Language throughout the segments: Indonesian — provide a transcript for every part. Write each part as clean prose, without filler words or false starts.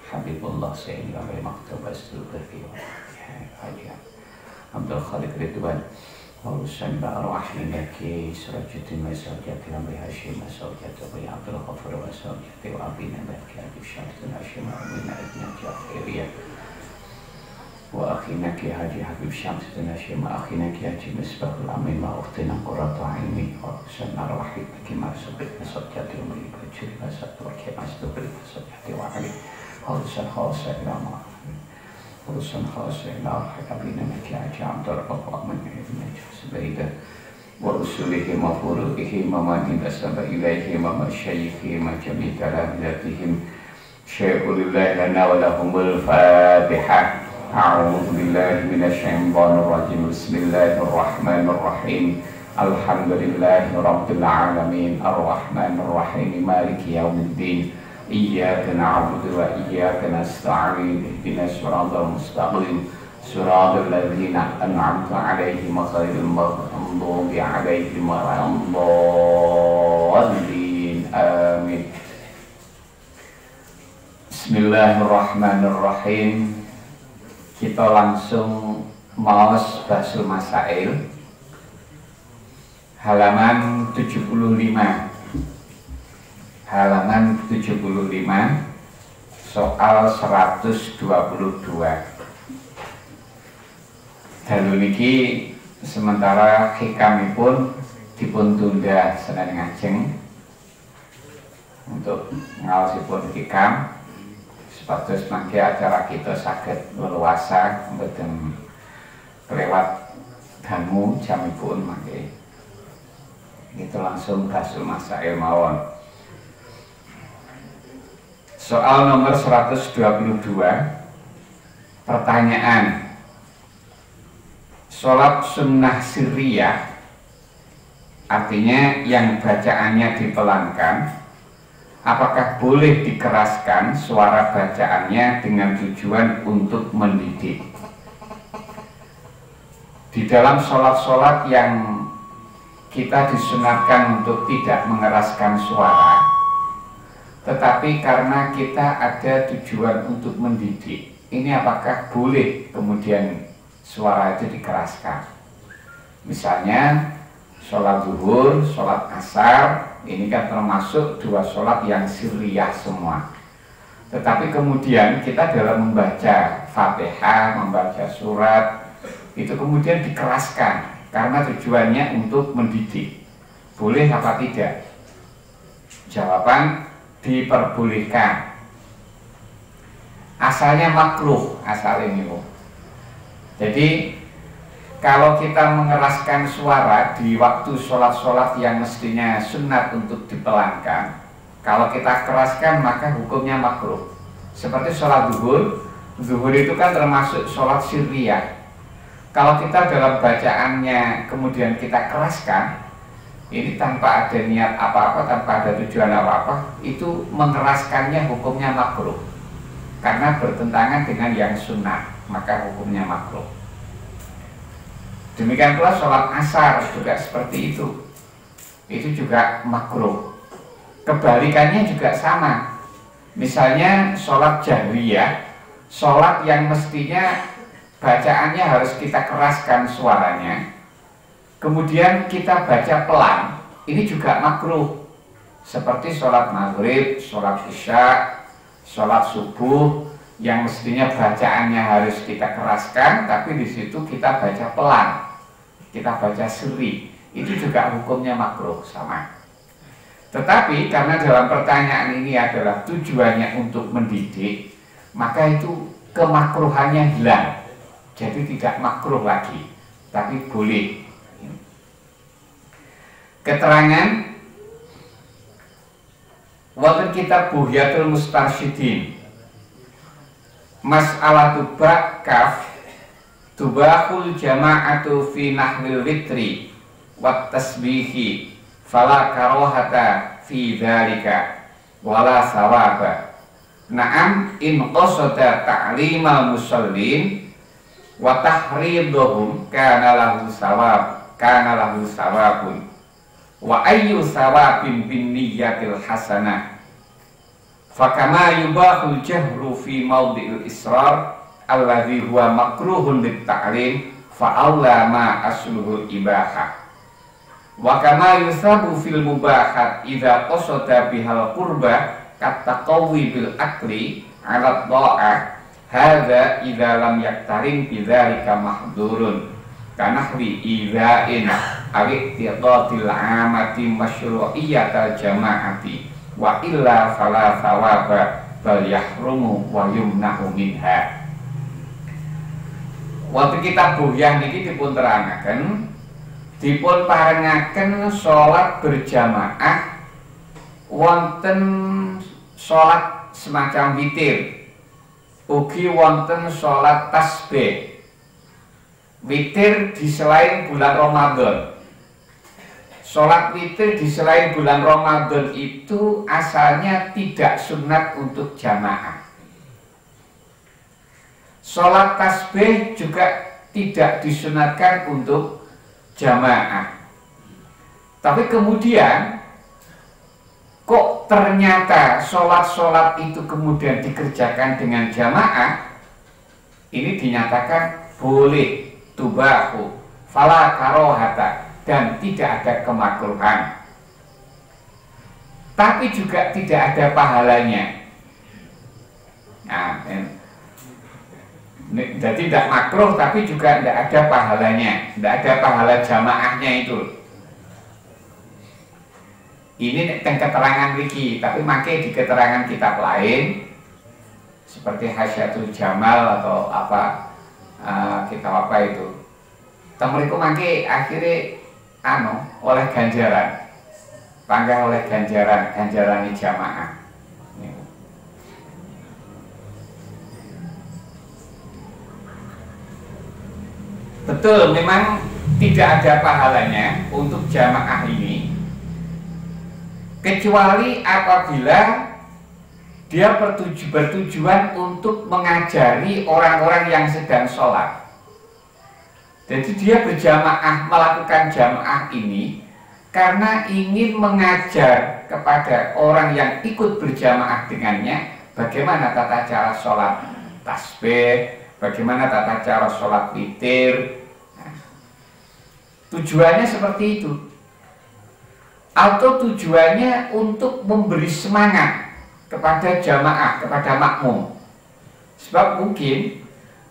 Habibullah Sayyid Ramai Maktubah Stulberfi Abdul Khalik Ridwan Walusan Ba'arwahim Yaki Surajuddin Masaujati Ramai Hashim Masaujati Wa Abdul Khafur Masaujati Wa Abina Baki Abdi Syamsun Hashim Amina Ibn Jafiriyah Wa akhinaki Haji Habib Syamsun Hashim akhinaki Haji Misbahul Amin Wa ukhtina Qurratu Aini Walusan Ba'arwahim Yaki Masaujati Ramai Bajuri Masaujati Masaujati Wa Ali urusan khasa ilama urusan khasa ilama habibina maki amdar bapak mengenai sebaida wa usulihi ma furu'ihi ma mani basaba ilaihi ma masyayikhi ma jami' kalamatihim syai'ul lana wa lahumul fatihah a'udhu billahi minasyaitanir rajim bismillahirrahmanirrahim alhamdulillahi rabbil alamin arrahmanir rahim maliki yaumiddin Iyyaka na'budu wa iyyaka nasta'in ihdinas siratal mustaqim siratal ladzina an'amta 'alaihim ghairil maghdubi 'alaihim waladdallin amin. Bismillahirrahmanirrahim. Kita langsung maos Basul Masail halaman 75 soal 122. Dalu niki sementara hikamipun dipun tunda Senin ngajeng untuk ngaosipun hikam supados mangke acara kita saged leluasa mboten kelewat dangu jamipun mangke. Itu langsung Basul Masail mawon. Soal nomor 122. Pertanyaan. Sholat sunnah sirriyah, artinya yang bacaannya dipelankan, apakah boleh dikeraskan suara bacaannya dengan tujuan untuk mendidik? Di dalam sholat-sholat yang kita disunatkan untuk tidak mengeraskan suara, tetapi karena kita ada tujuan untuk mendidik, ini apakah boleh kemudian suara itu dikeraskan? Misalnya sholat zuhur, sholat asar, ini kan termasuk dua sholat yang sirriyah semua. Tetapi kemudian kita dalam membaca Fatihah, membaca surat, itu kemudian dikeraskan karena tujuannya untuk mendidik. Boleh apa tidak? Jawaban diperbolehkan. Asalnya makruh, asal ini. Jadi kalau kita mengeraskan suara di waktu sholat-sholat yang mestinya sunat untuk dipelankan, kalau kita keraskan maka hukumnya makruh. Seperti sholat zuhur, zuhur itu kan termasuk sholat sirriyah. Kalau kita dalam bacaannya kemudian kita keraskan, ini tanpa ada niat apa-apa, tanpa ada tujuan apa-apa, itu mengeraskannya hukumnya makruh. Karena bertentangan dengan yang sunnah, maka hukumnya makruh. Demikian pula sholat asar juga seperti itu. Itu juga makruh. Kebalikannya juga sama. Misalnya sholat jahriyah, sholat yang mestinya bacaannya harus kita keraskan suaranya, kemudian kita baca pelan, ini juga makruh. Seperti sholat maghrib, sholat isya, sholat subuh yang mestinya bacaannya harus kita keraskan, tapi di situ kita baca pelan, kita baca seri, itu juga hukumnya makruh sama. Tetapi karena dalam pertanyaan ini adalah tujuannya untuk mendidik, maka itu kemakruhannya hilang, jadi tidak makruh lagi, tapi boleh. Keterangan wonten kitab Buhyatul Mustarsyidin, mas'alatu kaf tubahul jama'atu fi nahwil witri wat tasbihi fala karohata fi dzalika wala sawaba. Na'am in qasada ta'limal musallin wa tahridhum kana lahu sawabun wa ayyu sawabin bin niyyatil hasanah fakama yubahul jahru fi mawdi'il israr alladhi huwa makruhun lit ta'lim fa'alla ma asluhu ibahah wa kama yusabu fil mubahat idza qasada bihal qurba kat taqawi bil akli ala dha'ah hadza idza lam yaktarin bidzalika mahdurun kanahwi idza'in awiqtiqatil amati masyru'iyatal jama'ati wa illa fala thawaba bal yahrumu wa yumna'u minha. Waktu kita buhyah niki dipun terangaken, dipun parengaken salat berjamaah wonten salat semacam witir, ugi wonten salat tasbih. Witir di selain bulan Ramadan. Sholat witir di selain bulan Ramadan itu asalnya tidak sunat untuk jamaah. Sholat tasbih juga tidak disunatkan untuk jamaah. Tapi kemudian kok ternyata sholat-sholat itu kemudian dikerjakan dengan jamaah. Ini dinyatakan boleh, tubahu fala karohata, dan tidak ada kemakruhan, tapi juga tidak ada pahalanya. Nah, jadi tidak makruh tapi juga tidak ada pahalanya, tidak ada pahala jamaahnya itu. Ini keterangan Riki, tapi makai di keterangan kitab lain seperti Hasyatul Jamal atau apa, kitab apa itu, temeriku makai akhirnya oleh ganjaran, panggah oleh ganjaran jamaah. Betul, memang tidak ada pahalanya untuk jamaah ini, kecuali apabila dia bertujuan untuk mengajari orang-orang yang sedang sholat. Jadi dia berjamaah, melakukan jamaah ini karena ingin mengajar kepada orang yang ikut berjamaah dengannya bagaimana tata cara sholat tasbih, bagaimana tata cara sholat witir. Nah, tujuannya seperti itu. Atau tujuannya untuk memberi semangat kepada jamaah, kepada makmum. Sebab mungkin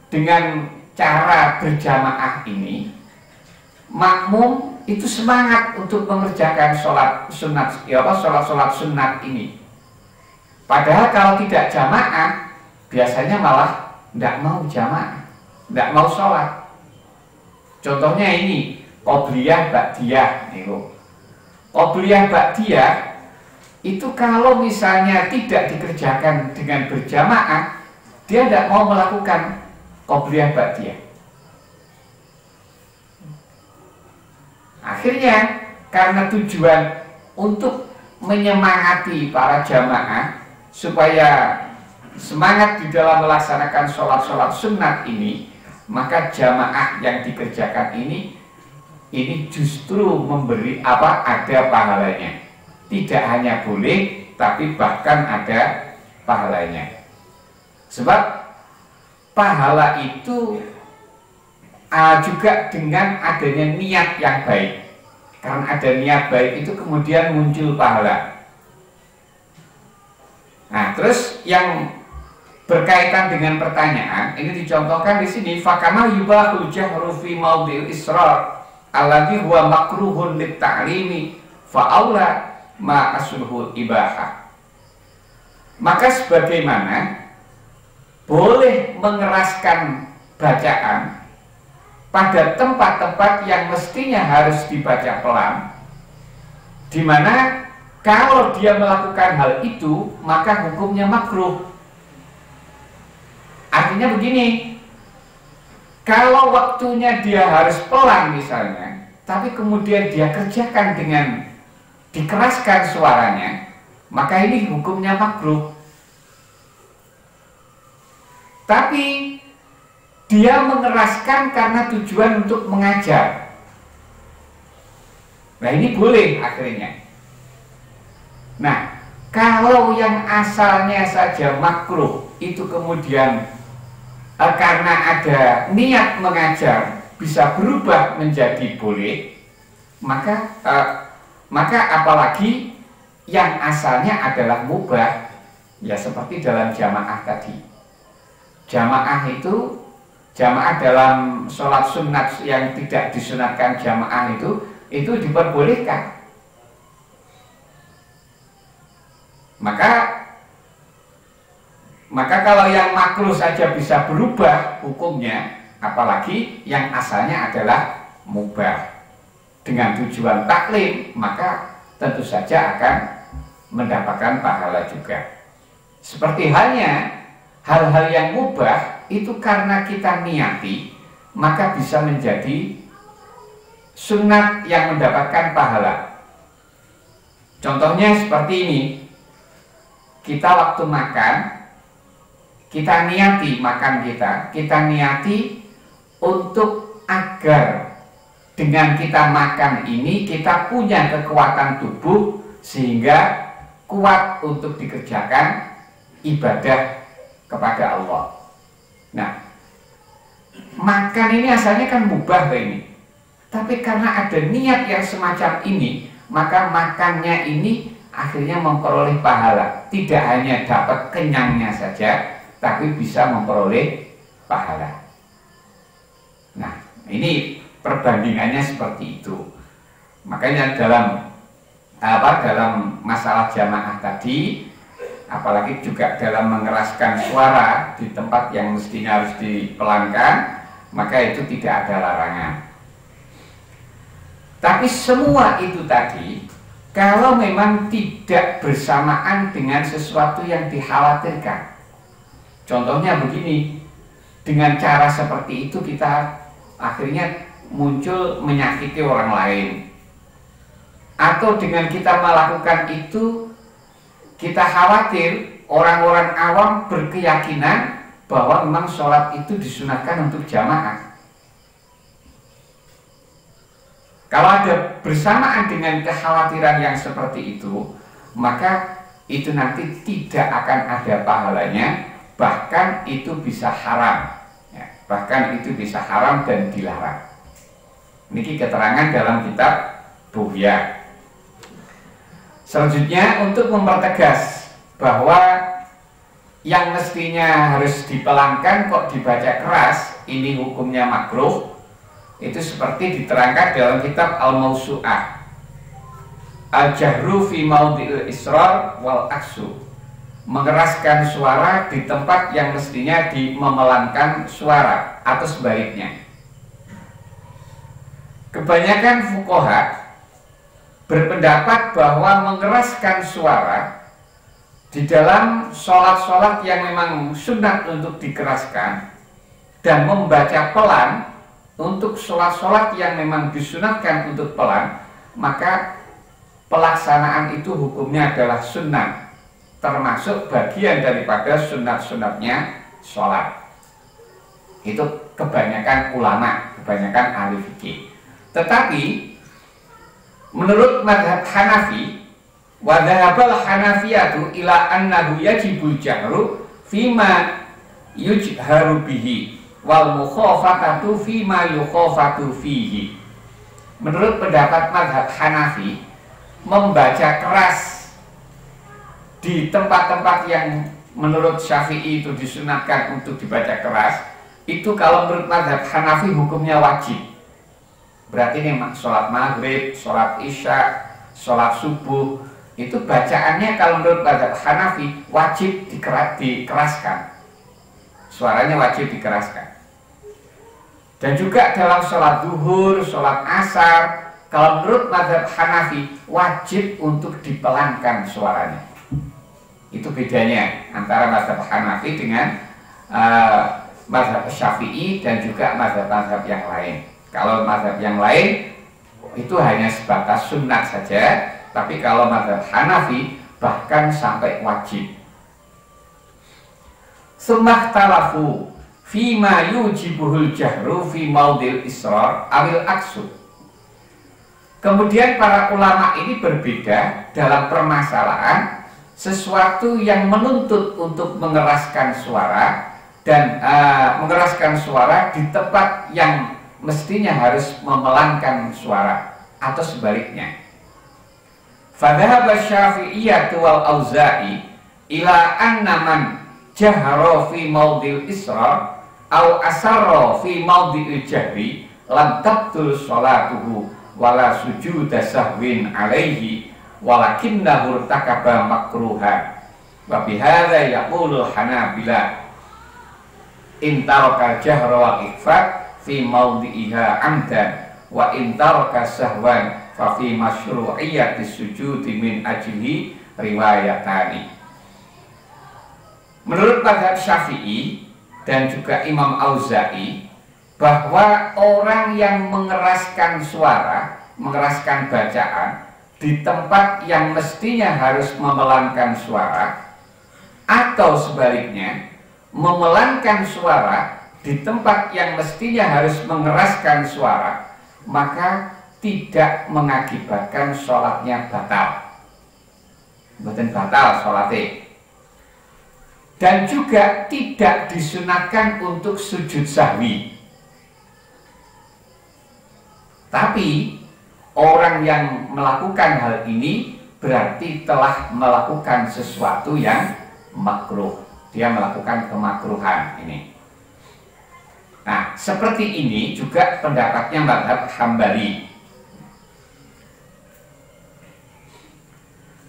dengan cara berjamaah ini makmum itu semangat untuk mengerjakan sholat sunat, sholat sunat ini. Padahal kalau tidak jamaah biasanya malah tidak mau jamaah, tidak mau sholat. Contohnya ini qobliyah ba'diyah. Qobliyah ba'diyah itu kalau misalnya tidak dikerjakan dengan berjamaah, dia tidak mau melakukan qobliyah ba'diyah. Akhirnya karena tujuan untuk menyemangati para jamaah supaya semangat di dalam melaksanakan sholat-sholat sunat ini, maka jamaah yang dikerjakan ini justru memberi ada pahalanya. Tidak hanya boleh, tapi bahkan ada pahalanya. Sebab pahala itu juga dengan adanya niat yang baik. Karena ada niat baik itu kemudian muncul pahala. Nah, terus yang berkaitan dengan pertanyaan ini dicontohkan di sini, fakama yubahul jahru fi maudhi'il israr alladhi huwa makruhun lit ta'limi fa aula ma asluhul ibahah. Maka sebagaimana boleh mengeraskan bacaan pada tempat-tempat yang mestinya harus dibaca pelan, di mana kalau dia melakukan hal itu maka hukumnya makruh. Artinya begini, kalau waktunya dia harus pelan misalnya, tapi kemudian dia kerjakan dengan dikeraskan suaranya, maka ini hukumnya makruh. Tapi dia mengeraskan karena tujuan untuk mengajar. Nah, ini boleh akhirnya. Nah, kalau yang asalnya saja makruh itu kemudian karena ada niat mengajar bisa berubah menjadi boleh, maka apalagi yang asalnya adalah mubah, ya seperti dalam jamaah tadi. Jamaah dalam sholat sunat yang tidak disunatkan jamaah itu diperbolehkan. Maka kalau yang makruh saja bisa berubah hukumnya, apalagi yang asalnya adalah mubah dengan tujuan taklim, maka tentu saja akan mendapatkan pahala juga. Seperti halnya hal-hal yang mubah itu karena kita niati, maka bisa menjadi sunat yang mendapatkan pahala. Contohnya seperti ini, kita waktu makan, kita niati makan kita niati untuk agar dengan kita makan ini kita punya kekuatan tubuh sehingga kuat untuk dikerjakan ibadah kepada Allah. Nah, makan ini asalnya kan mubah ini, tapi karena ada niat yang semacam ini, maka makannya ini akhirnya memperoleh pahala. Tidak hanya dapat kenyangnya saja, tapi bisa memperoleh pahala. Nah, ini perbandingannya seperti itu. Makanya dalam masalah jamaah tadi, apalagi juga dalam mengeraskan suara di tempat yang mestinya harus dipelankan, maka itu tidak ada larangan. Tapi semua itu tadi, kalau memang tidak bersamaan dengan sesuatu yang dikhawatirkan. Contohnya begini, dengan cara seperti itu kita akhirnya muncul menyakiti orang lain, atau dengan kita melakukan itu kita khawatir orang-orang awam berkeyakinan bahwa memang sholat itu disunatkan untuk jamaah. Kalau ada bersamaan dengan kekhawatiran yang seperti itu, maka itu nanti tidak akan ada pahalanya, bahkan itu bisa haram, ya, bahkan itu bisa haram dan dilarang. Ini keterangan dalam kitab Bughya. Selanjutnya, untuk mempertegas bahwa yang mestinya harus dipelankan kok dibaca keras, ini hukumnya makruh. Itu seperti diterangkan dalam kitab Al-Mawsu'ah, Al-Jahru fi maudhi'il israr wal aksu, mengeraskan suara di tempat yang mestinya memelankan suara, atau sebaliknya. Kebanyakan fuqaha berpendapat bahwa mengeraskan suara di dalam sholat-sholat yang memang sunat untuk dikeraskan dan membaca pelan untuk sholat-sholat yang memang disunatkan untuk pelan, maka pelaksanaan itu hukumnya adalah sunnah, termasuk bagian daripada sunat-sunatnya sholat. Itu kebanyakan ulama, kebanyakan ahli fikih. Tetapi menurut mazhab Hanafi, wa dhahabal Hanafiyatu ila annahu yajibul jahru fima yujharu bihi wal mukhafatatu fima yukhafatu fihi. Menurut pendapat mazhab Hanafi, membaca keras di tempat-tempat yang menurut Syafi'i itu disunatkan untuk dibaca keras, itu kalau menurut mazhab Hanafi hukumnya wajib. Berarti ini sholat maghrib, sholat isya, sholat subuh, itu bacaannya kalau menurut mazhab Hanafi wajib dikeraskan. Suaranya wajib dikeraskan. Dan juga dalam sholat duhur, sholat asar, kalau menurut mazhab Hanafi wajib untuk dipelankan suaranya. Itu bedanya antara mazhab Hanafi dengan mazhab Syafi'i dan juga mazhab-mazhab yang lain. Kalau mazhab yang lain itu hanya sebatas sunat saja, tapi kalau mazhab Hanafi bahkan sampai wajib. Sumah talafu fima yujibuhul jahru fi maudil israr awil aksu. Kemudian para ulama ini berbeda dalam permasalahan sesuatu yang menuntut untuk mengeraskan suara dan mengeraskan suara di tempat yang mestinya harus memelankan suara atau sebaliknya. Fadhahaba Syafi'iyyah wal Auza'i ila anna man jahara fi maudil israr au asarra fi maudil jahri lam tabtul sholatuhu wala sujuda sahwin alaihi walakinnahu irtakaba makruhan. Wa bihadza yaqulu Hanabila in taraka jahra wal ikhfa fi maudhi'iha amdan wa in taraka sahwan fa fi masyru'iyyati sujudi min ajli riwayatani. Menurut mazhab Syafi'i dan juga Imam Auza'i, bahwa orang yang mengeraskan suara, mengeraskan bacaan di tempat yang mestinya harus memelankan suara, atau sebaliknya memelankan suara di tempat yang mestinya harus mengeraskan suara, maka tidak mengakibatkan sholatnya batal. Bukan batal sholatnya. Dan juga tidak disunatkan untuk sujud sahwi. Tapi orang yang melakukan hal ini berarti telah melakukan sesuatu yang makruh. Dia melakukan kemakruhan ini. Nah, seperti ini juga pendapatnya mazhab Hambali.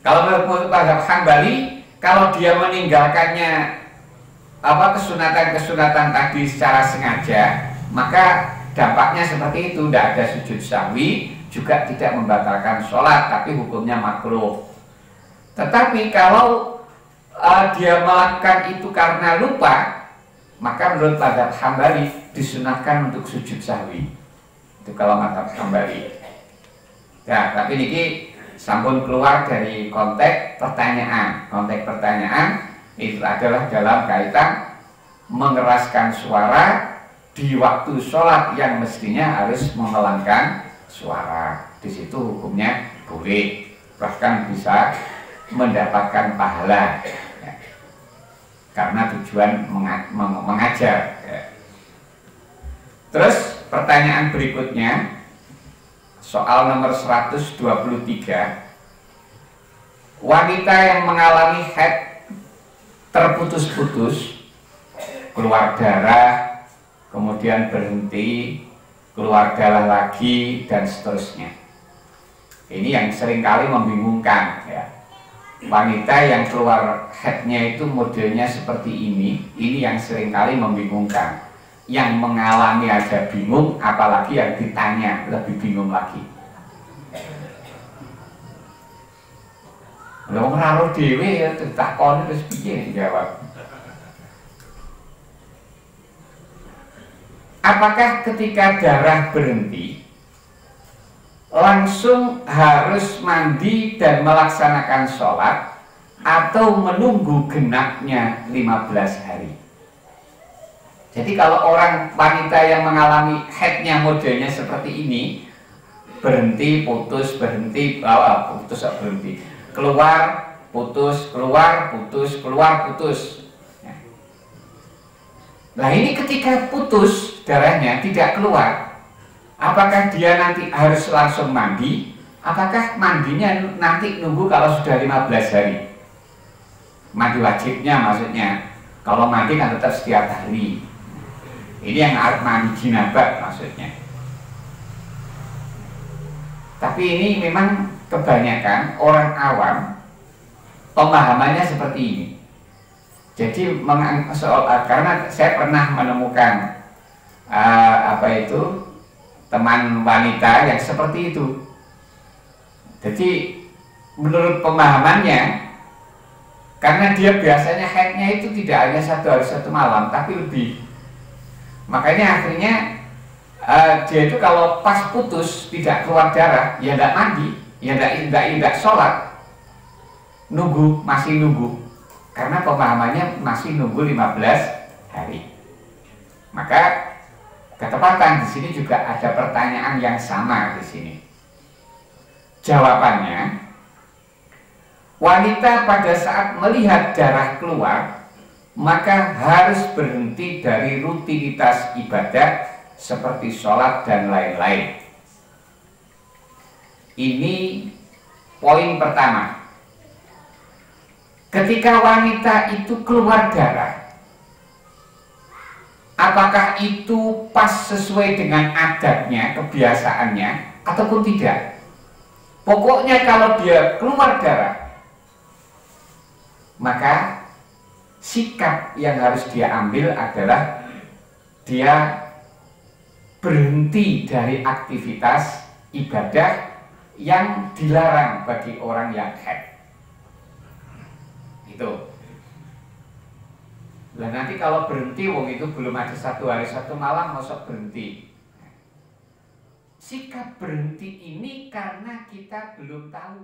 Kalau menurut mazhab Hambali, kalau dia meninggalkannya kesunatan-kesunatan tadi secara sengaja, maka dampaknya seperti itu, tidak ada sujud sahwi, juga tidak membatalkan sholat, tapi hukumnya makruh. Tetapi kalau dia melakukan itu karena lupa, maka menurut mazhab Hambali disunahkan untuk sujud sahwi. Itu kalau mazhab Hambali. Nah, tapi ini sampun keluar dari konteks pertanyaan. Konteks pertanyaan itu adalah dalam kaitan mengeraskan suara di waktu sholat yang mestinya harus memelankan suara. Di situ hukumnya boleh, bahkan bisa mendapatkan pahala ya, karena tujuan mengajar ya. Terus pertanyaan berikutnya, soal nomor 123. Wanita yang mengalami haid terputus-putus, keluar darah, kemudian berhenti, keluar darah lagi, dan seterusnya. Ini yang seringkali membingungkan ya. Wanita yang keluar haidnya itu modelnya seperti ini yang seringkali membingungkan. Yang mengalami aja bingung, apalagi yang ditanya lebih bingung lagi. Lha ora dhewe ya ditakoni terus piye jawab. Apakah ketika darah berhenti langsung harus mandi dan melaksanakan sholat, atau menunggu genapnya 15 hari? Jadi kalau orang wanita yang mengalami haidnya modelnya seperti ini, berhenti, putus, berhenti, putus, berhenti, keluar, putus, keluar, putus, keluar, putus. Nah ini ketika putus darahnya tidak keluar, apakah dia nanti harus langsung mandi? Apakah mandinya nanti nunggu kalau sudah 15 hari? Mandi wajibnya maksudnya. Kalau mandi kan tetap setiap hari. Ini yang harus mandi jinabat maksudnya. Tapi ini memang kebanyakan orang awam pemahamannya seperti ini. Jadi karena saya pernah menemukan teman wanita yang seperti itu. Jadi menurut pemahamannya, karena dia biasanya haidnya itu tidak hanya 1 hari 1 malam, tapi lebih. Makanya akhirnya dia itu kalau pas putus tidak keluar darah, ya tidak mandi, ya tidak sholat, masih nunggu, karena pemahamannya masih nunggu 15 hari. Maka ketepatan di sini juga ada pertanyaan yang sama di sini. Jawabannya, wanita pada saat melihat darah keluar, maka harus berhenti dari rutinitas ibadah seperti sholat dan lain-lain. Ini poin pertama. Ketika wanita itu keluar darah, apakah itu pas sesuai dengan adatnya, kebiasaannya, ataupun tidak? Pokoknya kalau dia keluar darah, maka sikap yang harus dia ambil adalah dia berhenti dari aktivitas ibadah yang dilarang bagi orang yang haid. Itu. Lah nanti kalau berhenti, wong itu belum ada 1 hari 1 malam, masuk berhenti. Sikap berhenti ini karena kita belum tahu.